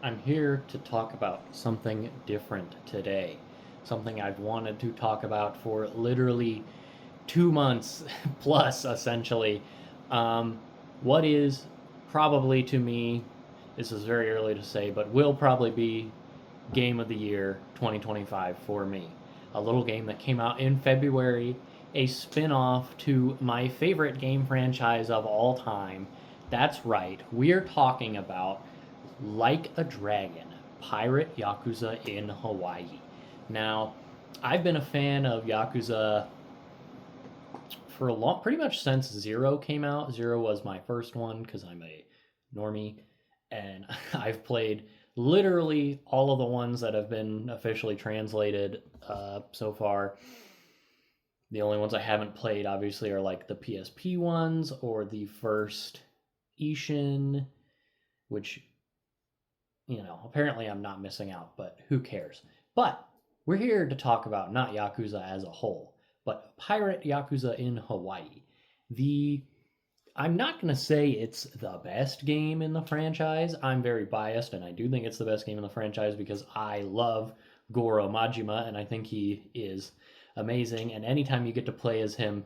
I'm here to talk about something different today. Something I've wanted to talk about for literally 2 months plus, essentially. Um, what is probably to me, this is very early to say, but will probably be Game of the Year 2025 for me. A little game that came out in February, a spin off to my favorite game franchise of all time. That's right, we're talking about Like a Dragon, Pirate Yakuza in Hawaii. Now, I've been a fan of Yakuza for a long, pretty much since Zero came out. Zero was my first one because I'm a normie, and I've played literally all of the ones that have been officially translated so far. The only ones I haven't played, obviously, are like the PSP ones or the first Ishin, which apparently I'm not missing out, but who cares? But we're here to talk about not Yakuza as a whole, but Pirate Yakuza in Hawaii. The I'm not going to say it's the best game in the franchise. I'm very biased, and I do think it's the best game in the franchise because I love Goro Majima, and I think he is amazing. And anytime you get to play as him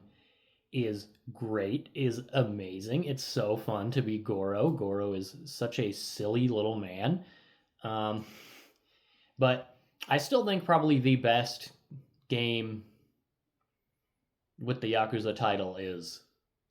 is great, is amazing. It's so fun to be Goro. Goro is such a silly little man. Um, but I still think probably the best game with the Yakuza title is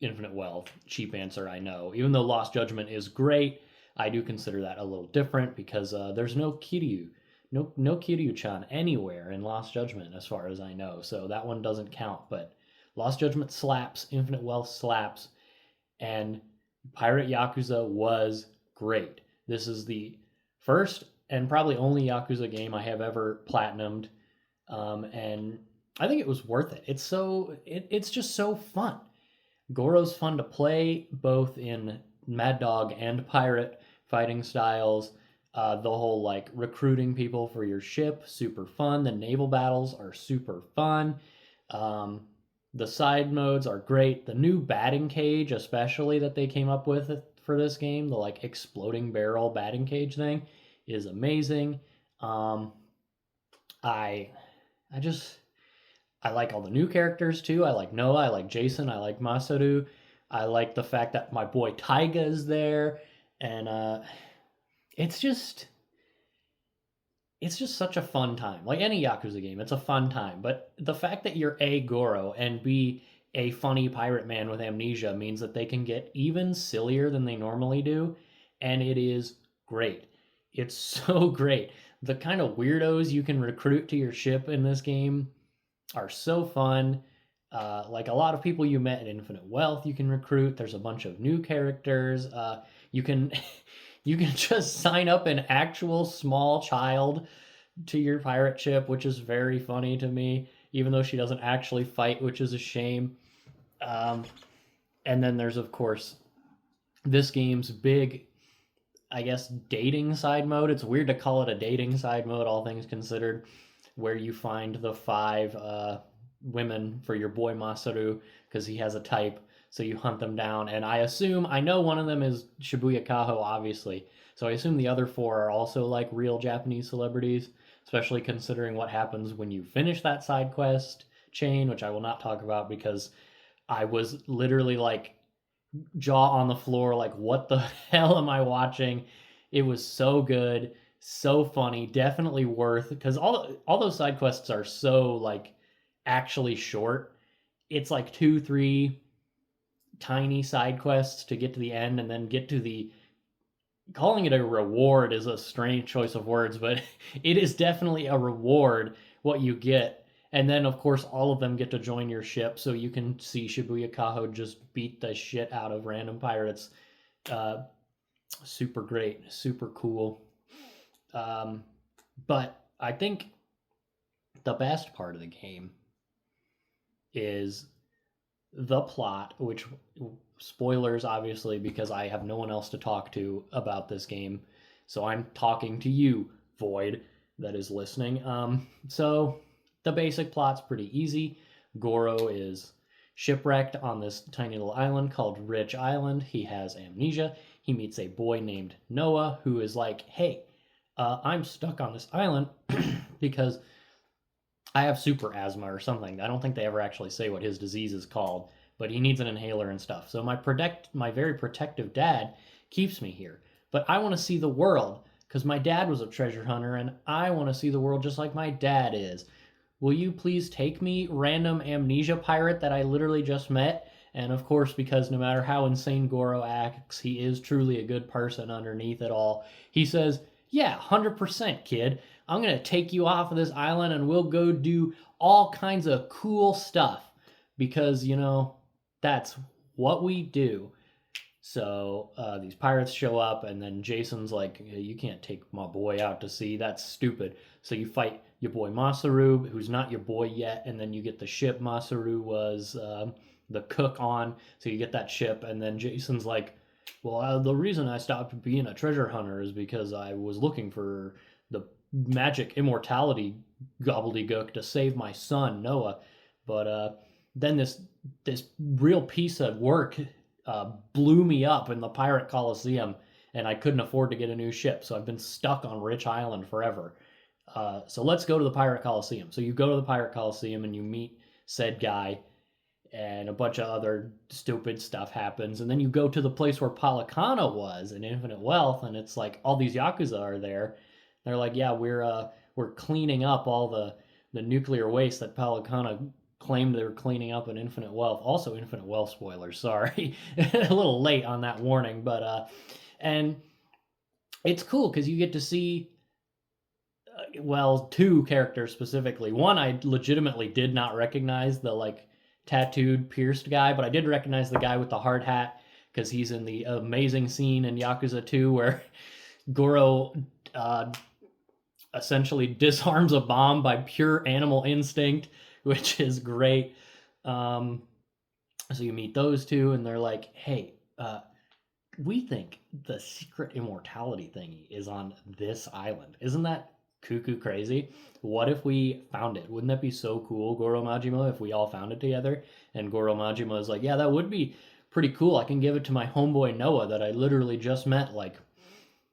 Infinite Wealth. Cheap answer, I know. Even though Lost Judgment is great, I do consider that a little different because there's no Kiryu. No Kiryu-chan anywhere in Lost Judgment, as far as I know. So that one doesn't count. But Lost Judgment slaps, Infinite Wealth slaps, and Pirate Yakuza was great. This is the first and probably only Yakuza game I have ever platinumed, and I think it was worth it. It's just so fun. Goro's fun to play, both in Mad Dog and Pirate fighting styles. The whole like recruiting people for your ship, super fun. The naval battles are super fun. Um, the side modes are great. The new batting cage, especially that they came up with for this game, the like exploding barrel batting cage thing, is amazing. Um, I, I just I like all the new characters too. I like Noah. I like Jason. I like Masaru. I like the fact that my boy Taiga is there, and it's just it's just such a fun time. Like any Yakuza game, it's a fun time. But the fact that you're A, Goro, and B, a funny pirate man with amnesia means that they can get even sillier than they normally do. And it is great. It's so great. The kind of weirdos you can recruit to your ship in this game are so fun. Like a lot of people you met in Infinite Wealth, you can recruit. There's a bunch of new characters. You can you can just sign up an actual small child to your pirate ship, which is very funny to me, even though she doesn't actually fight, which is a shame. Um, and then there's of course this game's big, I guess, dating side mode. It's weird to call it a dating side mode, all things considered, where you find the five women for your boy Masaru because he has a type. So you hunt them down, and I know one of them is Shibuya Kaho, obviously. So I assume the other four are also like real Japanese celebrities, especially considering what happens when you finish that side quest chain, which I will not talk about because I was literally like jaw on the floor, like, what the hell am I watching? It was so good, so funny, definitely worth, because all those side quests are so like actually short. It's like 2, 3 tiny side quests to get to the end, and then get to the calling it a reward is a strange choice of words, but it is definitely a reward what you get. And then, of course, all of them get to join your ship, so you can see Shibuya Kaho just beat the shit out of random pirates. Uh, Super great, super cool. Um, but I think the best part of the game is the plot, which spoilers obviously because I have no one else to talk to about this game. So I'm talking to you, Void, that is listening. So the basic plot's pretty easy. Goro is shipwrecked on this tiny little island called Rich Island. He has amnesia. He meets a boy named Noah who is like, "Hey, I'm stuck on this island because I have super asthma or something. I don't think they ever actually say what his disease is called, but he needs an inhaler and stuff. So my very protective dad keeps me here. But I want to see the world because my dad was a treasure hunter and I want to see the world just like my dad is. Will you please take me, random amnesia pirate that I literally just met? And of course, because no matter how insane Goro acts, he is truly a good person underneath it all. He says, yeah, 100%, kid. I'm going to take you off of this island and we'll go do all kinds of cool stuff. Because, that's what we do. So these pirates show up, and then Jason's like, you can't take my boy out to sea. That's stupid. So you fight your boy Masaru, who's not your boy yet, and then you get the ship Masaru was the cook on. So you get that ship, and then Jason's like, well, the reason I stopped being a treasure hunter is because I was looking for the magic immortality gobbledygook to save my son, Noah. But then this real piece of work blew me up in the Pirate Coliseum, and I couldn't afford to get a new ship, so I've been stuck on Rich Island forever. So let's go to the Pirate Coliseum. So you go to the Pirate Coliseum and you meet said guy, and a bunch of other stupid stuff happens, and then you go to the place where Palakana was in Infinite Wealth, and it's like all these yakuza are there. They're like, yeah, we're cleaning up all the nuclear waste that Palakana claimed they were cleaning up in Infinite Wealth. Also, Infinite Wealth spoilers. Sorry, a little late on that warning, but and it's cool because you get to see. Well, two characters specifically. One I legitimately did not recognize, the like tattooed, pierced guy, but I did recognize the guy with the hard hat because he's in the amazing scene in Yakuza 2 where Goro essentially disarms a bomb by pure animal instinct, which is great. So you meet those two, and they're like, hey, we think the secret immortality thingy is on this island. Isn't that cuckoo crazy? What if we found it? Wouldn't that be so cool, Goro Majima, if we all found it together? And Goro Majima is like, yeah, that would be pretty cool. I can give it to my homeboy Noah that I literally just met like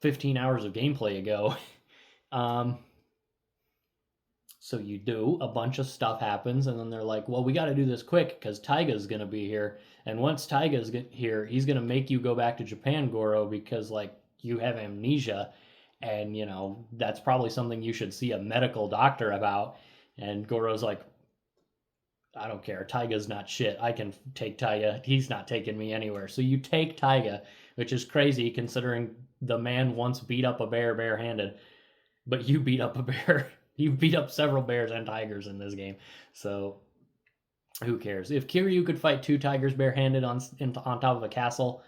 15 hours of gameplay ago. So you do, a bunch of stuff happens, and then they're like, well, we got to do this quick because Taiga's going to be here. And once Taiga's here, he's going to make you go back to Japan, Goro, because, like, you have amnesia. And, that's probably something you should see a medical doctor about. And Goro's like, I don't care. Taiga's not shit. I can take Taiga. He's not taking me anywhere. So you take Taiga, which is crazy considering the man once beat up a bear barehanded. But you beat up a bear. You beat up several bears and tigers in this game, so who cares? If Kiryu could fight two tigers barehanded on top of a castle,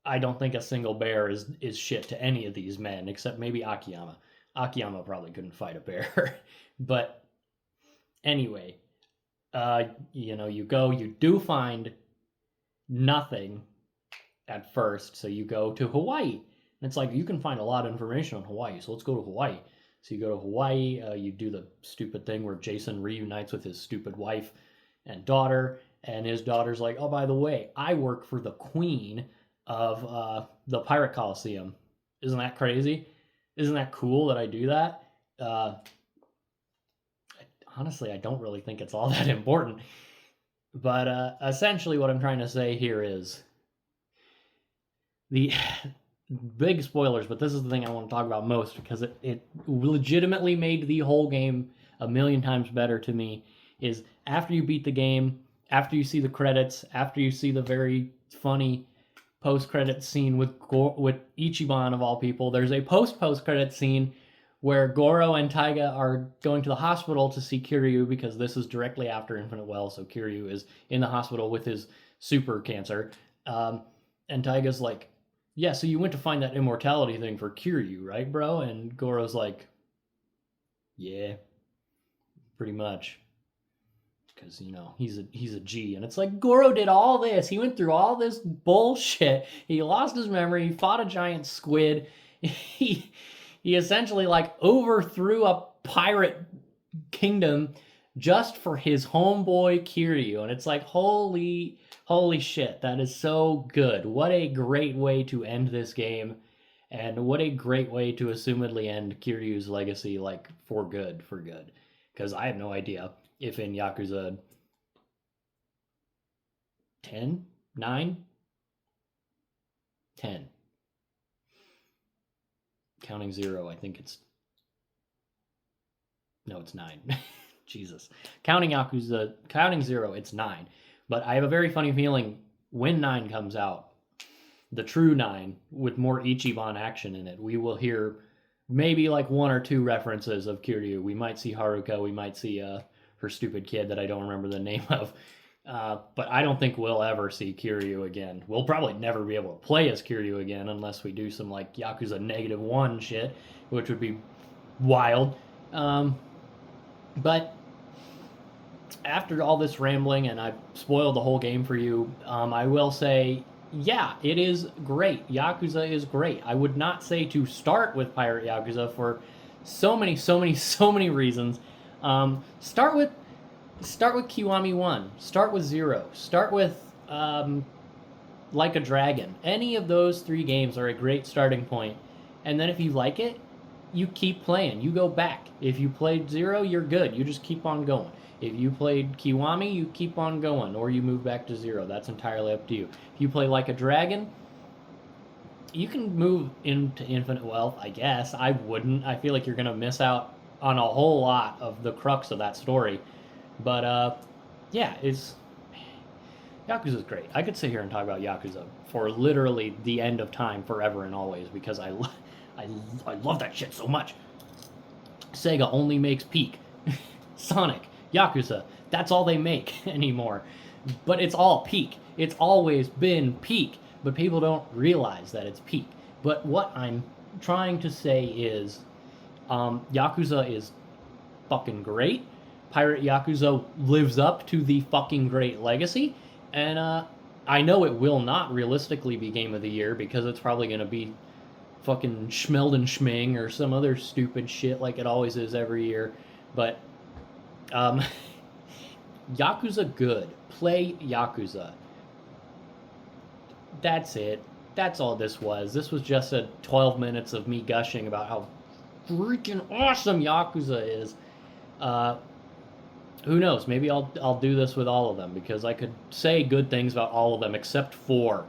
I don't think a single bear is shit to any of these men, except maybe Akiyama. Akiyama probably couldn't fight a bear. But anyway, you go, you do find nothing at first, so you go to Hawaii. And it's like, you can find a lot of information on Hawaii, so let's go to Hawaii. So you go to Hawaii, you do the stupid thing where Jason reunites with his stupid wife and daughter, and his daughter's like, oh, by the way, I work for the queen of the Pirate Coliseum. Isn't that crazy? Isn't that cool that I do that? Honestly, I don't really think it's all that important. But essentially what I'm trying to say here is the big spoilers, but this is the thing I want to talk about most because it legitimately made the whole game a million times better to me, is after you beat the game, after you see the credits, after you see the very funny post-credit scene with Ichiban of all people, there's a post-credit scene where Goro and Taiga are going to the hospital to see Kiryu because this is directly after Infinite Well, so Kiryu is in the hospital with his super cancer. And Taiga's like, yeah, so you went to find that immortality thing for Kiryu, right, bro? And Goro's like, yeah, pretty much. Because, he's a G. And it's like, Goro did all this. He went through all this bullshit. He lost his memory. He fought a giant squid. He essentially, like, overthrew a pirate kingdom just for his homeboy Kiryu. And it's like, holy shit, that is so good. What a great way to end this game. And what a great way to assumedly end Kiryu's legacy, like, for good, for good. Because I have no idea if in Yakuza 10, 9, 10, counting 0, I think it's, no, it's 9. Jesus. Counting 0, it's 9. But I have a very funny feeling when 9 comes out, the true 9, with more Ichiban action in it, we will hear maybe like 1 or 2 references of Kiryu. We might see Haruka, we might see her stupid kid that I don't remember the name of. But I don't think we'll ever see Kiryu again. We'll probably never be able to play as Kiryu again unless we do some like Yakuza -1 shit, which would be wild. But after all this rambling, and I've spoiled the whole game for you, I will say, yeah, it is great. Yakuza is great. I would not say to start with Pirate Yakuza for so many reasons. Start with Kiwami 1. Start with 0. Start with Like a Dragon. Any of those 3 games are a great starting point. And then if you like it, you keep playing. You go back. If you played 0, you're good. You just keep on going. If you played Kiwami, you keep on going, or you move back to 0. That's entirely up to you. If you play Like a Dragon, you can move into Infinite Wealth, I guess. I wouldn't. I feel like you're going to miss out on a whole lot of the crux of that story. But, yeah, Yakuza's great. I could sit here and talk about Yakuza for literally the end of time, forever and always, because I love that shit so much. Sega only makes Peak. Sonic, Yakuza, that's all they make anymore. But it's all Peak. It's always been Peak. But people don't realize that it's Peak. But what I'm trying to say is, Yakuza is fucking great. Pirate Yakuza lives up to the fucking great legacy. And I know it will not realistically be Game of the Year because it's probably going to be fucking Schmelden Schming or some other stupid shit like it always is every year. But Yakuza good. Play Yakuza. That's it. That's all this was. This was just a 12 minutes of me gushing about how freaking awesome Yakuza is. Who knows? Maybe I'll do this with all of them because I could say good things about all of them except 4.